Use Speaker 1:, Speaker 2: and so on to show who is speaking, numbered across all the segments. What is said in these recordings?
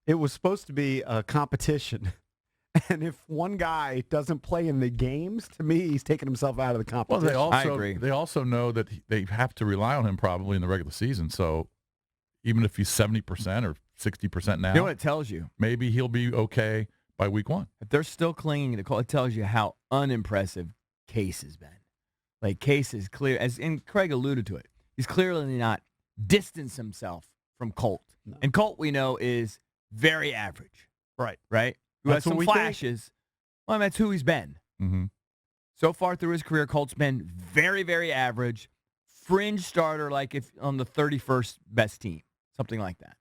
Speaker 1: It was supposed to be a competition. And if one guy doesn't play in the games, to me, he's taking himself out of the competition.
Speaker 2: Well,
Speaker 3: I agree.
Speaker 2: They also know that they have to rely on him probably in the regular season. So even if he's 70% or 60% now,
Speaker 3: You know what it tells you?
Speaker 2: maybe he'll be okay by week 1.
Speaker 3: If they're still clinging to Cole, it tells you how unimpressive Case has been. Like, Case is clear, and Craig alluded to it. He's clearly not distanced himself from Colt.
Speaker 1: No.
Speaker 3: And Colt, we know, is very average.
Speaker 1: Right.
Speaker 3: Right? Who
Speaker 1: That's
Speaker 3: has
Speaker 1: what
Speaker 3: some
Speaker 1: we
Speaker 3: flashes. Well, that's who he's been.
Speaker 2: Mm-hmm.
Speaker 3: So far through his career, Colt's been very, very average. Fringe starter, like if on the 31st best team. Something like that.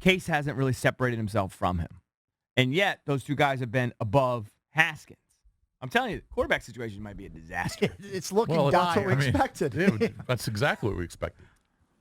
Speaker 3: Case hasn't really separated himself from him. And yet, those two guys have been above Haskins. I'm telling you, the quarterback situation might be a disaster.
Speaker 1: It's looking
Speaker 2: Well,
Speaker 1: dire. That's what we
Speaker 2: I mean,
Speaker 1: expected.
Speaker 2: Yeah, that's exactly what we expected.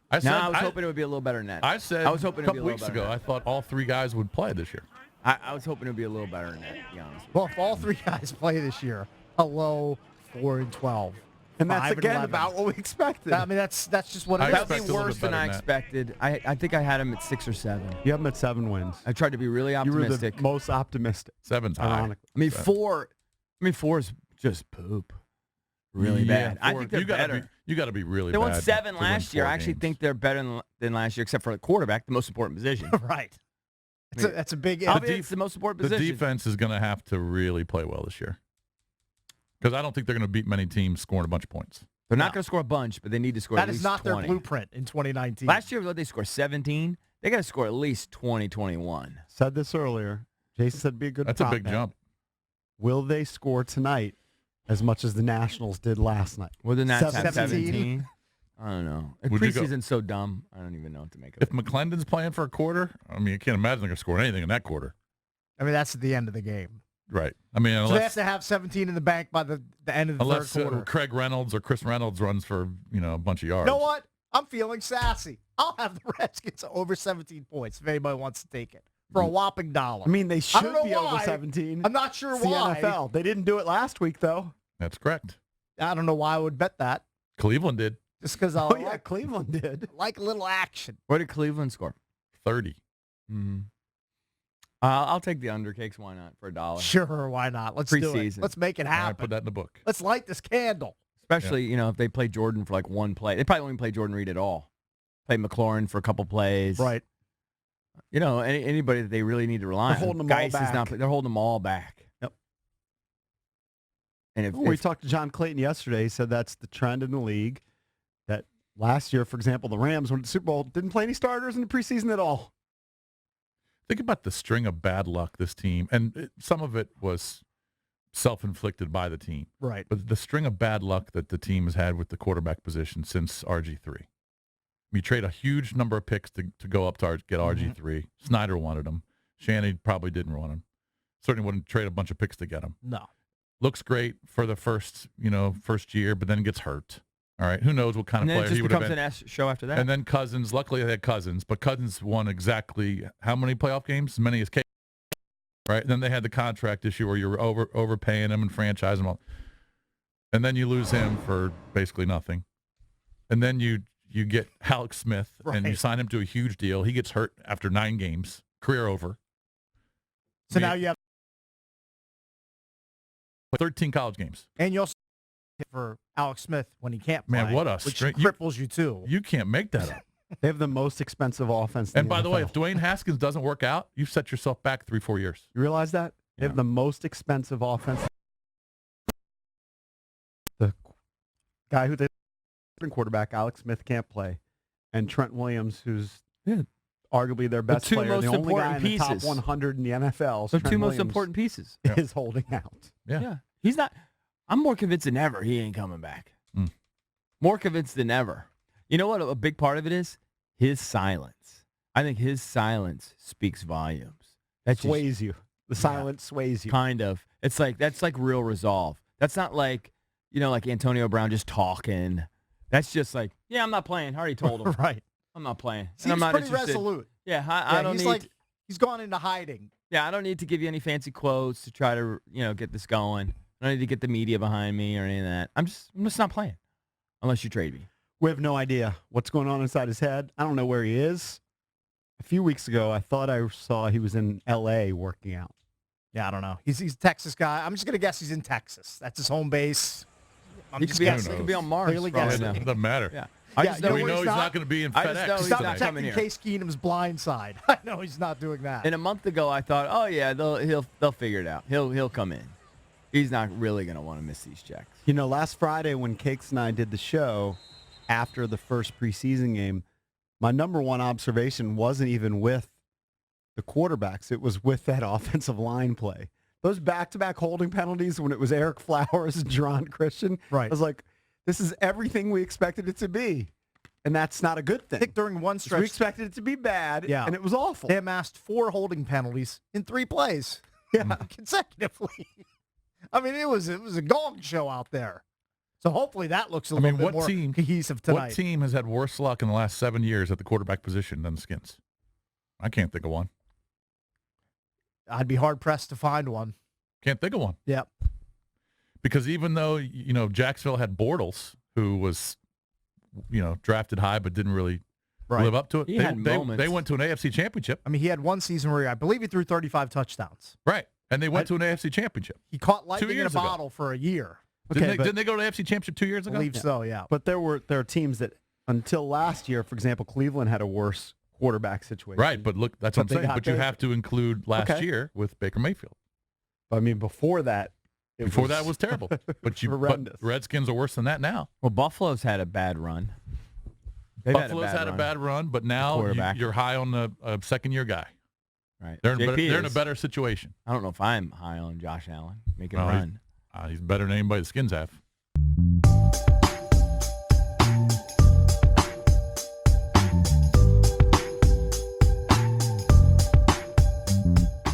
Speaker 2: I
Speaker 3: was hoping it would be a little better than that.
Speaker 2: I said
Speaker 3: I was hoping
Speaker 2: a
Speaker 3: it would be
Speaker 2: couple
Speaker 3: a little
Speaker 2: weeks
Speaker 3: better
Speaker 2: ago,
Speaker 3: than
Speaker 2: I
Speaker 3: that.
Speaker 2: thought all 3 guys would play this year.
Speaker 3: I was hoping it would be a little better than that, to be honest.
Speaker 4: Well, if all 3 guys play this year, hello, 4-12.
Speaker 1: And that's
Speaker 4: 5-11.
Speaker 1: again about what we expected.
Speaker 4: I mean, that's just what it
Speaker 2: I
Speaker 4: is.
Speaker 3: That would
Speaker 2: expect
Speaker 3: be
Speaker 2: a little
Speaker 3: worse
Speaker 2: bit
Speaker 3: than
Speaker 2: better
Speaker 3: I
Speaker 2: than that.
Speaker 3: expected. I think I had him at 6 or 7.
Speaker 1: You have them at 7 wins.
Speaker 3: I tried to be really
Speaker 1: You were
Speaker 3: optimistic.
Speaker 1: the most optimistic.
Speaker 2: 7's high.
Speaker 1: Ironically.
Speaker 3: I mean,
Speaker 2: So-
Speaker 3: 4 is just poop. Really
Speaker 2: Yeah,
Speaker 3: bad. I
Speaker 2: 4
Speaker 3: think they're
Speaker 2: you gotta
Speaker 3: better.
Speaker 2: You got to be really
Speaker 3: They
Speaker 2: bad.
Speaker 3: won 7
Speaker 2: to win
Speaker 3: last year.
Speaker 2: 4
Speaker 3: I actually
Speaker 2: games.
Speaker 3: think they're better than last year, except for the quarterback, the most important position.
Speaker 4: Right.
Speaker 3: I mean,
Speaker 4: That's a big
Speaker 3: Obviously,
Speaker 4: if.
Speaker 3: it's the most important
Speaker 2: the
Speaker 3: position.
Speaker 2: defense is going to have to really play well this year. Because I don't think they're going to beat many teams scoring a bunch of points.
Speaker 3: They're not
Speaker 4: No.
Speaker 3: going to score a bunch, but they need to score
Speaker 4: That
Speaker 3: at least
Speaker 4: is not
Speaker 3: 20.
Speaker 4: their blueprint in 2019.
Speaker 3: Last year, what they scored 17. They got to score at least 20, 21.
Speaker 1: Said this earlier. Jason said it'd be a good
Speaker 2: That's a
Speaker 1: prop
Speaker 2: big
Speaker 1: bet.
Speaker 2: jump.
Speaker 1: Will they score tonight as much as the Nationals did last night?
Speaker 3: Well, the Nats have
Speaker 4: 17.
Speaker 3: 17. I don't know.
Speaker 2: Would you go-
Speaker 3: Preseason's so dumb. I don't even know what to make of
Speaker 2: If
Speaker 3: it.
Speaker 2: McClendon's playing for a quarter, I mean, I can't imagine they're going to score anything in that quarter.
Speaker 4: I mean, that's at the end of the game.
Speaker 2: Right. I mean,
Speaker 4: So they have
Speaker 2: unless,
Speaker 4: to have 17 in the bank by the end of the
Speaker 2: unless
Speaker 4: third quarter.
Speaker 2: Craig Reynolds or Chris Reynolds runs for, a bunch of yards.
Speaker 4: You know what? I'm feeling sassy. I'll have the Redskins over 17 points if anybody wants to take it for a whopping $1.
Speaker 1: I mean, they
Speaker 4: I
Speaker 1: should
Speaker 4: don't know
Speaker 1: be over
Speaker 4: why.
Speaker 1: 17.
Speaker 4: I'm not sure
Speaker 1: It's the
Speaker 4: why.
Speaker 1: NFL. They didn't do it last week, though.
Speaker 2: That's correct.
Speaker 4: I don't know why I would bet that.
Speaker 2: Cleveland did
Speaker 4: Just because I
Speaker 1: Oh, yeah, Cleveland did.
Speaker 4: like a little action.
Speaker 3: What did Cleveland score?
Speaker 2: 30.
Speaker 3: Mm-hmm. I'll take the undercakes. Why not? For $1.
Speaker 4: Sure, why not? Let's do it.
Speaker 3: Preseason.
Speaker 4: Let's make it
Speaker 2: I
Speaker 4: happen.
Speaker 2: put that in the book.
Speaker 4: Let's light this candle.
Speaker 3: Especially, if they play Jordan for like one play. They probably won't even play Jordan Reed at all. Play McLaurin for a couple plays.
Speaker 4: Right.
Speaker 3: Anybody that they really need to rely
Speaker 1: They're
Speaker 3: on.
Speaker 1: holding them all
Speaker 3: Geis is
Speaker 1: back.
Speaker 3: they're holding them all back.
Speaker 1: Yep.
Speaker 3: And if
Speaker 1: We talked to John Clayton yesterday. He said that's the trend in the league. That last year, for example, the Rams went to the Super Bowl, didn't play any starters in the preseason at all.
Speaker 2: Think about the string of bad luck this team, and some of it was self-inflicted by the team.
Speaker 4: Right.
Speaker 2: But the string of bad luck that the team has had with the quarterback position since RG3. You trade a huge number of picks to go up to get RG3. Snyder wanted him. Shannon probably didn't want him. Certainly wouldn't trade a bunch of picks to get him.
Speaker 4: No.
Speaker 2: Looks great for the first year, but then gets hurt. All right, who knows what kind
Speaker 3: and
Speaker 2: of
Speaker 3: then it
Speaker 2: player
Speaker 3: just
Speaker 2: he would have
Speaker 3: becomes
Speaker 2: been.
Speaker 3: an S show after that.
Speaker 2: And then Cousins, luckily they had Cousins, but Cousins won exactly how many playoff games? As many as K. Right? And then they had the contract issue where you're overpaying him and franchising him. And then you lose him for basically nothing. And then you get Alex Smith and you
Speaker 4: Right.
Speaker 2: sign him to a huge deal. He gets hurt after 9 games, career over.
Speaker 4: So now you have,
Speaker 2: 13 college games.
Speaker 4: and you also for Alex Smith when he can't play.
Speaker 2: Man, what a
Speaker 4: which
Speaker 2: string.
Speaker 4: cripples you too.
Speaker 2: You can't make that up.
Speaker 1: They have the most expensive offense. In
Speaker 2: And by the way,
Speaker 1: NFL.
Speaker 2: if Dwayne Haskins doesn't work out, you've set yourself back 3-4 years.
Speaker 1: You realize that? They
Speaker 3: Yeah.
Speaker 1: have the most expensive offense. The guy who they quarterback, Alex Smith, can't play. And Trent Williams, who's arguably their best
Speaker 3: two
Speaker 1: player,
Speaker 3: most
Speaker 1: the only guy in
Speaker 3: important
Speaker 1: the top
Speaker 3: pieces.
Speaker 1: 100 in the NFL.
Speaker 3: So
Speaker 1: Trent
Speaker 3: two most
Speaker 1: Williams
Speaker 3: important pieces.
Speaker 1: is holding out.
Speaker 2: Yeah.
Speaker 3: He's not. I'm more convinced than ever he ain't coming back.
Speaker 2: Mm.
Speaker 3: More convinced than ever. You know what? A big part of it is his silence. I think his silence speaks volumes. That's just
Speaker 1: Sways you. The silence sways you.
Speaker 3: kind of. It's like that's like real resolve. That's not like like Antonio Brown just talking. That's just like, yeah, I'm not playing. I already told him.
Speaker 4: Right.
Speaker 3: I'm not playing. And
Speaker 4: Seems
Speaker 3: I'm not
Speaker 4: pretty
Speaker 3: interested.
Speaker 4: resolute.
Speaker 3: Yeah, I
Speaker 4: Yeah,
Speaker 3: don't
Speaker 4: he's
Speaker 3: need.
Speaker 4: like he's gone into hiding.
Speaker 3: Yeah, I don't need to give you any fancy quotes to try to, get this going. I don't need to get the media behind me or any of that. I'm just not playing unless you trade me.
Speaker 1: We have no idea what's going on inside his head. I don't know where he is. a few weeks ago, I thought I saw he was in L.A. working out.
Speaker 4: Yeah, I don't know. He's a Texas guy. I'm just gonna guess he's in Texas. That's his home base. I'm
Speaker 3: He
Speaker 4: just
Speaker 3: could, be on,
Speaker 4: guessing.
Speaker 3: he could be on Mars.
Speaker 4: Clearly
Speaker 3: for all I
Speaker 4: guessing.
Speaker 3: know.
Speaker 2: It doesn't matter.
Speaker 3: Yeah.
Speaker 4: Yeah,
Speaker 3: I just
Speaker 4: you know
Speaker 3: know
Speaker 2: We
Speaker 4: where
Speaker 2: know
Speaker 4: he's
Speaker 2: he's
Speaker 4: not?
Speaker 2: not going to be in
Speaker 3: I just know
Speaker 2: FedEx.
Speaker 3: he's
Speaker 4: Stop
Speaker 3: not
Speaker 2: tonight.
Speaker 3: coming
Speaker 4: protecting
Speaker 3: here.
Speaker 4: Case Keenum's blind side. I know he's not doing that.
Speaker 3: And a month ago, I thought, oh yeah, they'll figure it out. He'll come in. He's not really gonna want to miss these checks.
Speaker 1: You know, last Friday when Cakes and I did the show after the first preseason game, my number one observation wasn't even with the quarterbacks. It was with that offensive line play. Those back-to-back holding penalties when it was Eric Flowers and Jerron Christian.
Speaker 4: Right.
Speaker 1: I was like, this is everything we expected it to be. And that's not a good thing.
Speaker 4: I think during one
Speaker 1: 'Cause
Speaker 4: stretch,
Speaker 1: we expected it to be bad,
Speaker 4: Yeah.
Speaker 1: and it was awful.
Speaker 4: they amassed 4 holding penalties in 3 plays.
Speaker 1: Yeah.
Speaker 4: Consecutively. I mean, it was a gong show out there. So hopefully that looks a little bit more cohesive tonight.
Speaker 2: What team has had worse luck in the last 7 years at the quarterback position than the Skins? I can't think of one.
Speaker 4: I'd be hard pressed to find one.
Speaker 2: Can't think of one.
Speaker 4: Yep.
Speaker 2: Because even though, Jacksonville had Bortles, who was, drafted high but didn't really
Speaker 4: Right.
Speaker 2: live up to it,
Speaker 3: He had moments.
Speaker 2: they went to an AFC championship.
Speaker 4: I mean, he had one season where I believe he threw 35 touchdowns.
Speaker 2: Right. And they went to an AFC championship.
Speaker 4: He caught lightning in a
Speaker 2: years ago.
Speaker 4: bottle for a year.
Speaker 1: Okay,
Speaker 2: Didn't they go to the AFC championship 2 years
Speaker 4: I
Speaker 2: ago?
Speaker 4: believe so, yeah.
Speaker 1: But there are teams that until last year, for example, Cleveland had a worse quarterback situation.
Speaker 2: Right, but look, that's what I'm
Speaker 1: But they
Speaker 2: saying.
Speaker 1: got
Speaker 2: But you
Speaker 1: Baker.
Speaker 2: have to include last
Speaker 1: Okay.
Speaker 2: year with Baker Mayfield.
Speaker 1: I mean, before that,
Speaker 2: That was terrible. But
Speaker 1: horrendous.
Speaker 2: Redskins are worse than that now.
Speaker 3: Well, Buffalo's had a bad run. They've
Speaker 2: Buffalo's had a bad run, but now
Speaker 3: Quarterback.
Speaker 2: you're high on the second-year guy.
Speaker 3: Right.
Speaker 2: They're
Speaker 3: JP
Speaker 2: in a
Speaker 3: is.
Speaker 2: better situation.
Speaker 3: I don't know if I'm high on Josh Allen making a
Speaker 2: No,
Speaker 3: run.
Speaker 2: He's better than anybody the Skins have.